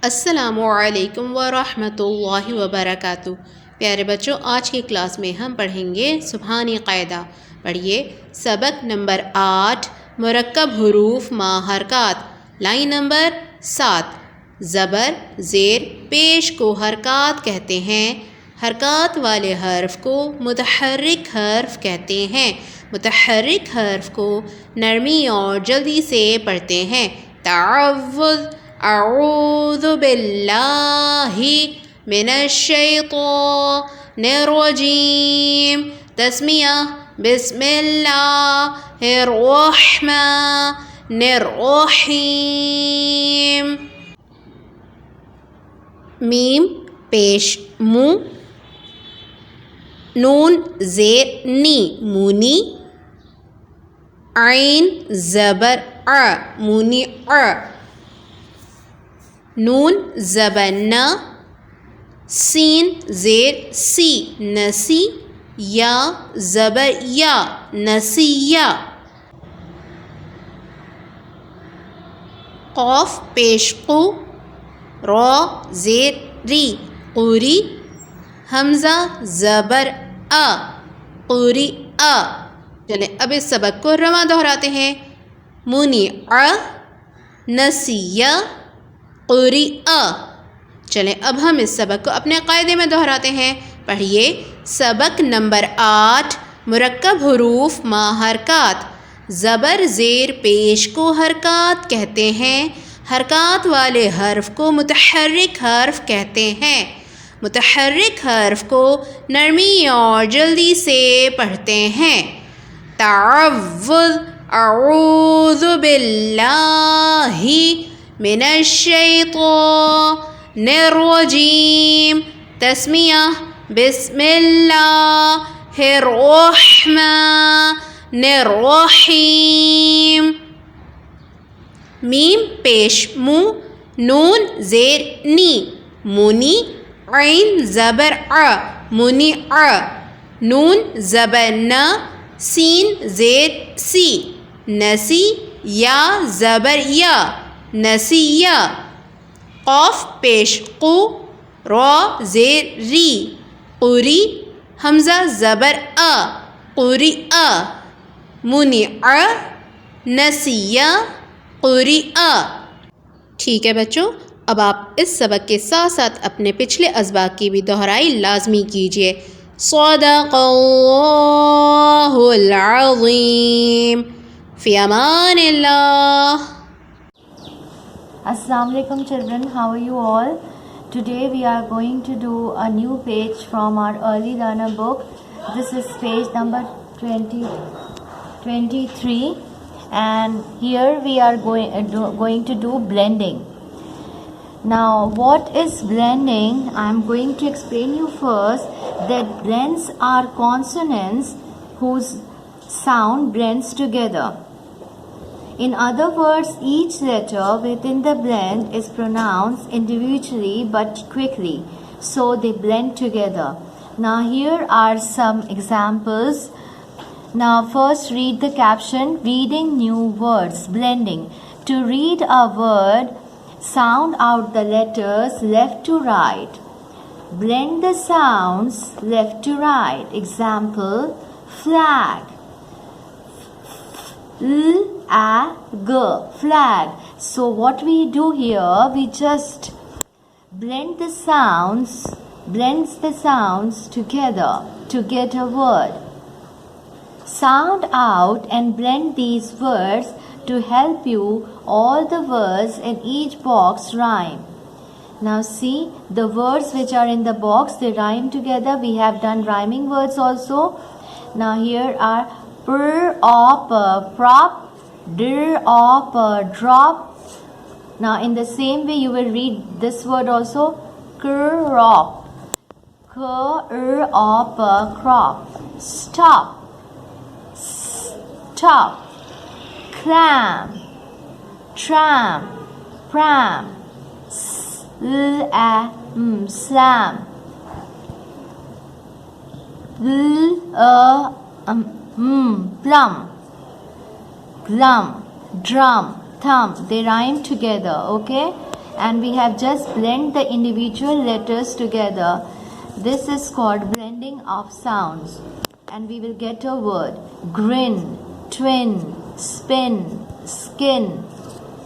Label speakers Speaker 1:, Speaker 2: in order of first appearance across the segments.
Speaker 1: السلام علیکم ورحمۃ اللہ وبرکاتہ۔ پیارے بچوں، آج کی کلاس میں ہم پڑھیں گے سبحانی قاعدہ۔ پڑھیے سبق نمبر 8 مرکب حروف ما حرکات، لائن نمبر 7۔ زبر زیر پیش کو حرکات کہتے ہیں۔ حرکات والے حرف کو متحرک حرف کہتے ہیں۔ متحرک حرف کو نرمی اور جلدی سے پڑھتے ہیں۔ تعوذ، اعوذ باللہ من الشیطان الرجیم۔ تسمیہ، بسم اللہ الرحمن الرحیم۔ میم پیش مو، نون زیر نی مونی، عین زبر ع مونی ع، نون زبر ن، سین زیر سی نسی، یا زبر یا نسیہ، قاف پیش قو، را زیر ری قوری، حمزہ زبر ا قوری ا۔ چلیں اب اس سبق کو رواں دہراتے ہیں۔ مونی ع، نسیہ، قوری ا۔ چلیں اب ہم اس سبق کو اپنے قاعدے میں دہراتے ہیں۔ پڑھیے سبق نمبر 8 مرکب حروف ما حرکات۔ زبر زیر پیش کو حرکات کہتے ہیں۔ حرکات والے حرف کو متحرک حرف کہتے ہیں۔ متحرک حرف کو نرمی اور جلدی سے پڑھتے ہیں۔ تعوذ، اعوذ باللہ من الشیطان الرجیم۔ تسمیہ، بسم اللہ الرحمن الرحیم۔ میم پیش مو، نون زیر نی مونی، عین زبر ع مونی ع، نون زبر ن، سین زیر سی نسی، یا زبر یا نسیہ، قاف پیش قو، را زیر ری قوری، حمزہ زبر ا قوری ا، مونی ع، نسیہ، قوری ا۔ ٹھیک ہے بچوں، اب آپ اس سبق کے ساتھ ساتھ اپنے پچھلے اسباق کی بھی دہرائی لازمی کیجیے۔ صدق اللہ العظیم۔ فی Aman Ullah.
Speaker 2: Assalamu alaikum children, how are you all? Today we are going to do a new page from our early learner book. This is page number 23, and here we are going to do blending. Now what is blending? I am going to explain you first that blends are consonants whose sound blends together. In other words, each letter within the blend is pronounced individually but quickly, so they blend together. Now here are some examples. Now first read the caption, reading new words, blending. To read a word, sound out the letters left to right. Blend the sounds left to right. Example, flag. L-A-G, flag. So what we do here, we just blends the sounds together to get a word. Sound out and blend these words to help you all the words in each box rhyme. Now see, the words which are in the box, they rhyme together. We have done rhyming words also. Now here are prop, prop, drop, drop. Now in the same way you will read this word also, crop, crop, crop. Stop, stop. Clam, tram, pram. Slam. Plum, glum, drum, thumb. They rhyme together, okay? and we have just blend the individual letters together. This is called blending of sounds, and we will get a word: grin, twin, spin, skin,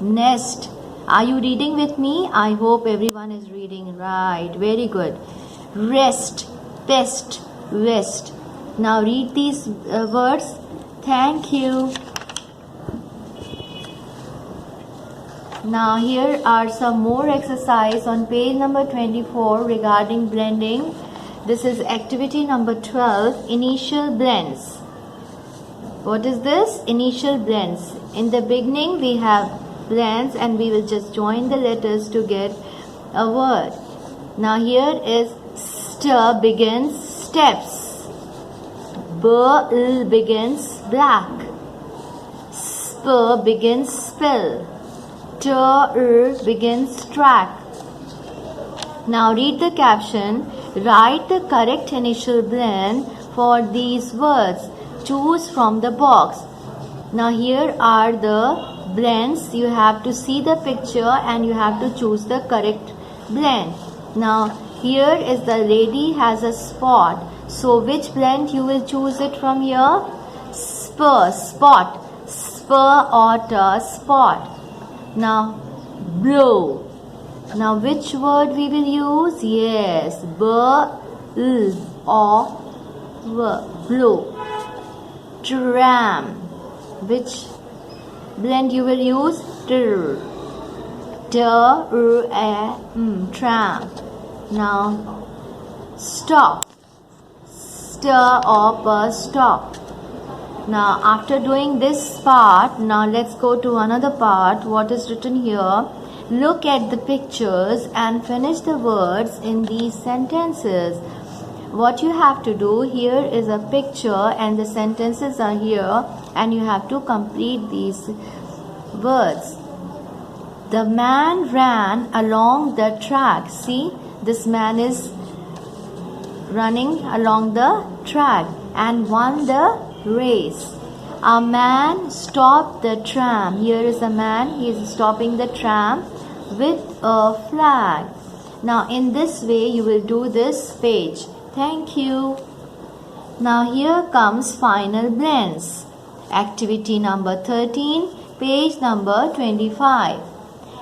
Speaker 2: nest. Are you reading with me? I hope everyone is reading. Right, very good. Rest, pest, west. Now read these words. Thank you. Now here are some more exercise on page number 24 regarding blending. This is activity number 12, initial blends. What is this? Initial blends. In the beginning we have blends and we will just join the letters to get a word. Now here is st begins steps. B begins black. Sp begins spill. T begins track. Now read the caption. Write the correct initial blend for these words. Choose from the box. Now here are the blends. You have to see the picture and you have to choose the correct blend. Now here is the lady has a spot. So which blend you will choose it from here? Spur, spot. Spur or t, spot. Now blow. Now which word we will use? Yes, b, l or v, blow. Tram. Which blend you will use? Tr. T, r, a, m, tram. Now stop. Stir or p, stop. Now after doing this part, now let's go to another part. What is written here? Look at the pictures and finish the words in these sentences. What you have to do, here is a picture and the sentences are here and you have to complete these words. The man ran along the track. See, this man is running along the track and won the race. A man stopped the tram. Here is a man, he is stopping the tram with a flag. Now in this way you will do this page. Thank you. Now here comes final blends. Activity number 13, page number 25.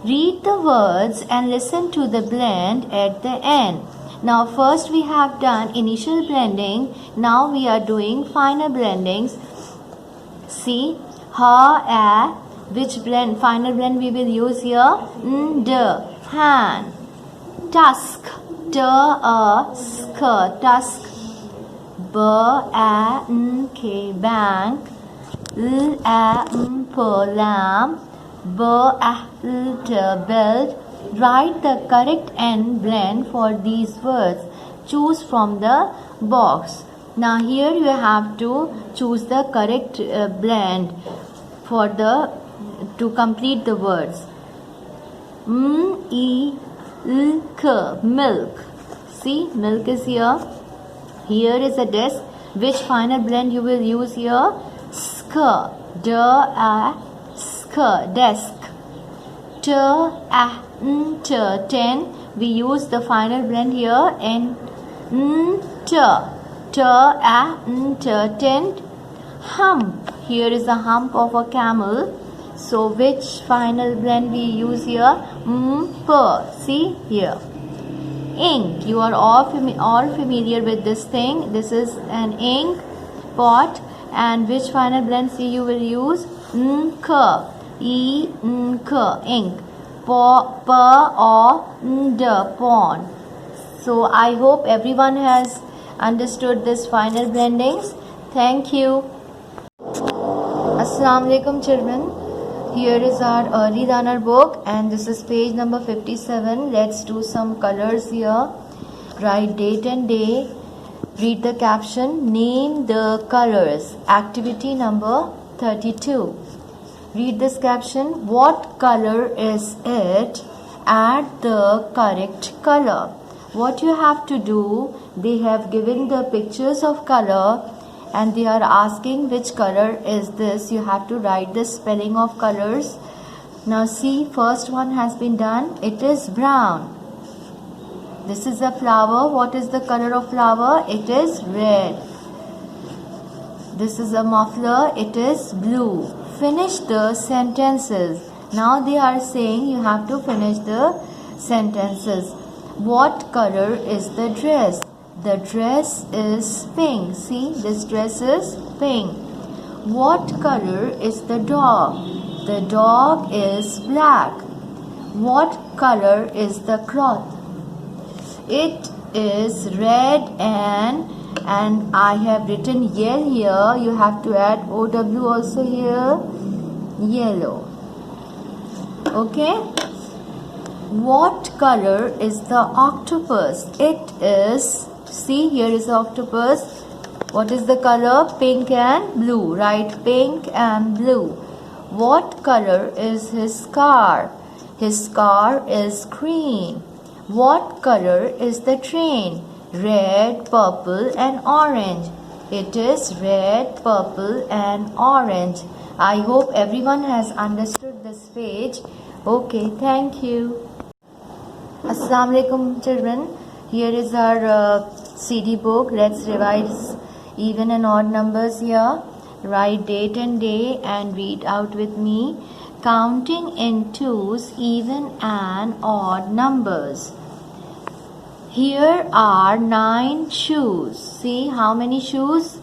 Speaker 2: Read the words and listen to the blend at the end. Now first we have done initial blending. Now we are doing final blendings. See, ha, a. Which blend? Final blend we will use here. D, hand. Tusk, t, a, sk, tusk. B, a, n, k, bank. L, a, m, p, lamb. B, a, l, t, belt. Write the correct end blend for these words. Choose from the box. Now here you have to choose the correct blend for to complete the words. M, e, l, k, milk. See, milk is here. Here is a desk. Which final blend you will use here? Sk, d, a, sk, desk. T, a, n, t, ten. We use the final blend here and n, t, a, n, t, tent. Hump. Here is a hump of a camel. So which final blend we use here? P. See here. Ink. You are all familiar with this thing. This is an ink pot. And which final blend you will use? K. E, k, ink. P, or d, pond. So I hope everyone has understood this final blendings. Thank you. Assalamu alaikum children. Here is our early learner book and this is page number 57. Let's do some colors here. Write date and day. Read the caption. Name the colors. Activity number 32. Read this caption. What color is it? Add the correct color. What you have to do, they have given the pictures of color and they are asking which color is this. You have to write the spelling of colors Now see, first one has been done. It is brown. This is a flower. What is the color of flower? It is red. This is a muffler. It is blue. Finish the sentences. Now they are saying you have to finish the sentences. What color is the dress? The dress is pink. See, this dress is pink. What color is the dog? The dog is black. What color is the cloth? It is red and I have written yellow here. You have to add OW also here. Yellow. Okay. What color is the octopus? It is, see, here is the octopus. What is the color? Pink and blue, right? Pink and blue. What color is his car? His car is green. What color is the train? Red, purple and orange. It is red, purple and orange. I hope everyone has understood this page. Okay, thank you. Assalamu alaikum children. Here is our CD book. Let's revise even and odd numbers here. Write date and day and read out with me. Counting in twos, even and odd numbers. Here are 9 shoes. See how many shoes?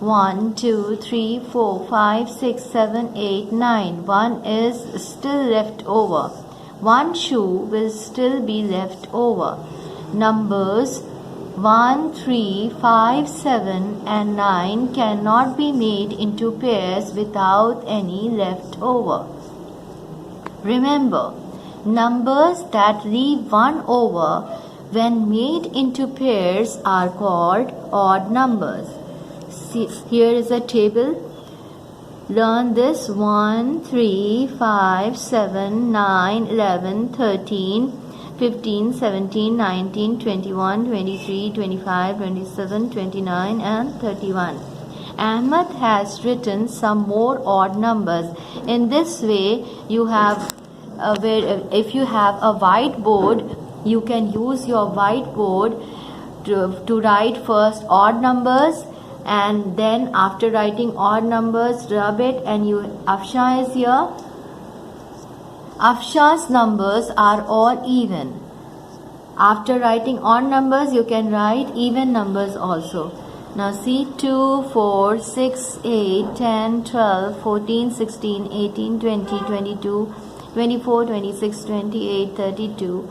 Speaker 2: 1, 2, 3, 4, 5, 6, 7, 8, 9. One is still left over. One shoe will still be left over. Numbers 1, 3, 5, 7 and 9 cannot be made into pairs without any left over. Remember, numbers that leave one over when made into pairs are called odd numbers. See, here is a table. Learn this. 1, 3, 5, 7, 9, 11, 13, 15, 17, 19, 21, 23, 25, 27, 29 and 31. Ahmed has written some more odd numbers. In this way, you have if you have a whiteboard, you can use your whiteboard to write first odd numbers, and then after writing odd numbers, rub it, and Afsha is here. Afsha's numbers are all even. After writing odd numbers, you can write even numbers also. Now see, 2, 4, 6, 8, 10, 12, 14, 16, 18, 20, 22, 24, 26, 28, 32,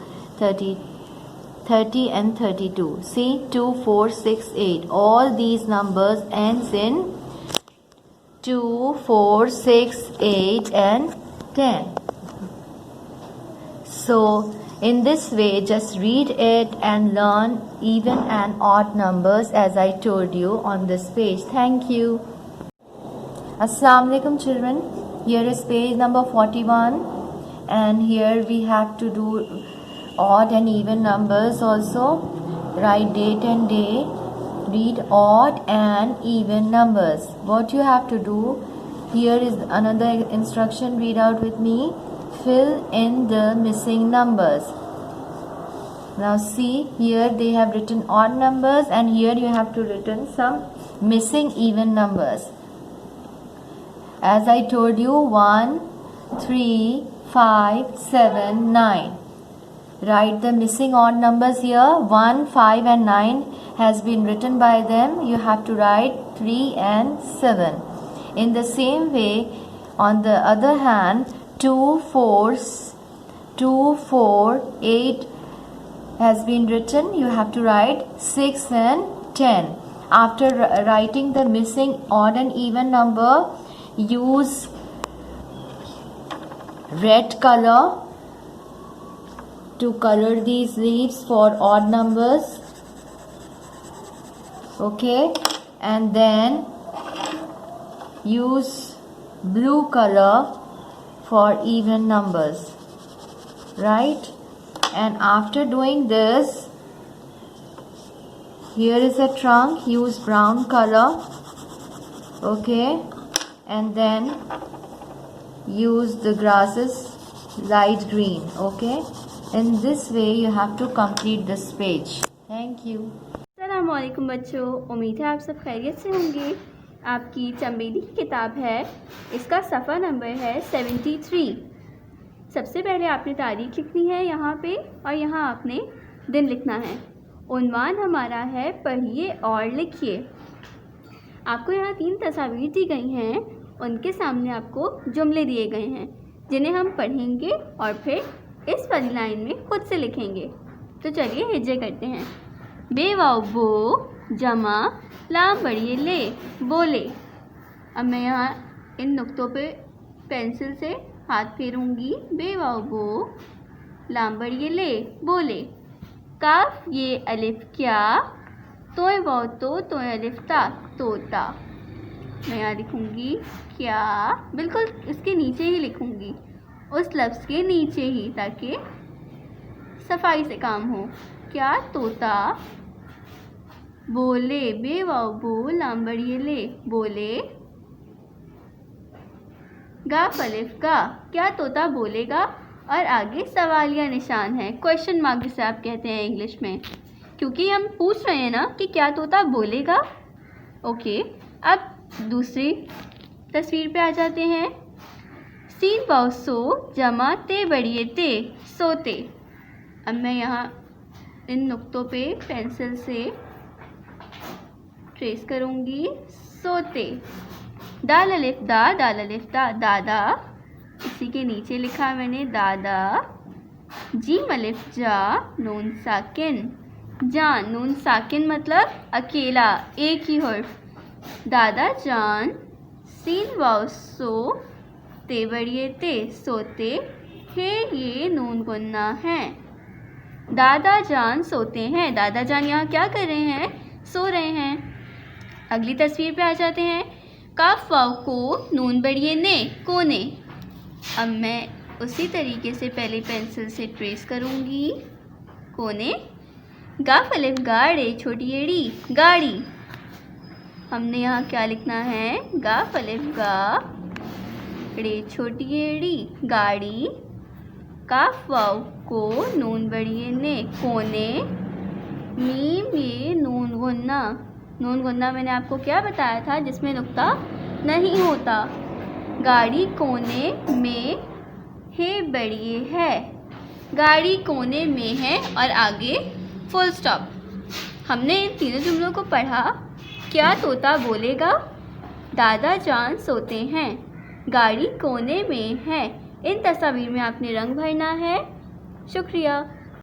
Speaker 2: 30 and 32. See, 2, 4, 6, 8. All these numbers ends in 2, 4, 6, 8 and 10. So, in this way, just read it and learn even and odd numbers as I told you on this page. Thank you. Assalamu alaikum children. Here is page number 41. And here we have to do odd and even numbers also. Write date and day. Read odd and even numbers. What you have to do, here is another instruction. Read out with me. Fill in the missing numbers. Now see, here they have written odd numbers, and here you have to written some missing even numbers. As I told you, 1, 3, 5, 7, 9. Write the missing odd numbers here. 1, 5 and 9 has been written by them. You have to write 3 and 7. In the same way, on the other hand, 2, 4, 8 has been written. You have to write 6 and 10. After writing the missing odd and even number, use red color to color these leaves for odd numbers. Okay, and then use blue color for even numbers, right? And after doing this, here is a trunk. Use brown color. Okay, and then use the grasses light green. Okay, in this way you have to complete this page. Thank you.
Speaker 3: अस्सलामुअलैकुम बच्चों, उम्मीद है आप सब खैरियत से होंगे। आपकी चंबेली की किताब है, इसका सफ़ा नंबर है 73। सबसे पहले आपने तारीख लिखनी है यहाँ पे, और यहाँ आपने दिन लिखना है। उन्वान हमारा है पढ़िए और लिखिए। आपको यहाँ 3 तस्वीर दी गई हैं, उनके सामने आपको जुमले दिए गए हैं जिन्हें हम पढ़ेंगे और फिर इस वाली लाइन में खुद से लिखेंगे। तो चलिए हिज्जे करते हैं। बे वाव बो जमा लाम बड़िए ले बोले। अब मैं यहाँ इन नुक्तों पे पेंसिल से हाथ फेरूंगी। बे वाव बो लाम बड़िए ले बोले। काफ ये अलिफ क्या, तोय वाव तो अलिफ ता तोता। मैं यहाँ लिखूंगी क्या, बिल्कुल इसके नीचे ही लिखूंगी, उस लफ्ज़ के नीचे ही, ताकि सफाई से काम हो। क्या तोता बोले। बे वाव बो लाम बड़िए ले बोले। गाफ अलिफ का, क्या तोता बोलेगा, और आगे सवालिया निशान है, क्वेश्चन मार्क जिसे आप कहते हैं इंग्लिश में, क्योंकि हम पूछ रहे हैं ना कि क्या तोता बोलेगा। ओके, अब दूसरी तस्वीर पे आ जाते हैं। सीन वाव सो जमा ते बड़िए ते सोते। अब मैं यहाँ इन नुक्तों पे पेंसिल से ट्रेस करूँगी। सोते। दाल अलिफ दा दादा, इसी के नीचे लिखा मैंने दादा। जीम अलिफ जा नून साकिन जान। नून साकिन मतलब अकेला, एक ही हर्फ। दादा जान। सीन वाव सो ते बड़िए ते सोते है, ये नून गुन्ना है। दादा जान सोते हैं। दादा जान यहाँ क्या कर रहे हैं, सो रहे हैं। अगली तस्वीर पे आ जाते हैं। काफ वाव को नून बड़िए ने कोने। अब मैं उसी तरीके से पहले पेंसिल से ट्रेस करूँगी कोने। गाफ अलिफ गाड़े छोटी एड़ी गाड़ी। हमने यहाँ क्या लिखना है, गाफ अलिफ गा रे छोटी एड़ी गाड़ी। काफ वाव को नून बड़िए ने कोने। मीम ये नून गुन्ना। नून गुन्ना मैंने आपको क्या बताया था, जिसमें नुक्ता नहीं होता। गाड़ी कोने में है बड़िए है। गाड़ी कोने में है और आगे फुल स्टॉप। हमने इन तीनों जुमलों को पढ़ा। क्या तोता बोलेगा, दादा जान सोते हैं, गाड़ी कोने में है। इन तस्वीर में आपने रंग भरना है। शुक्रिया।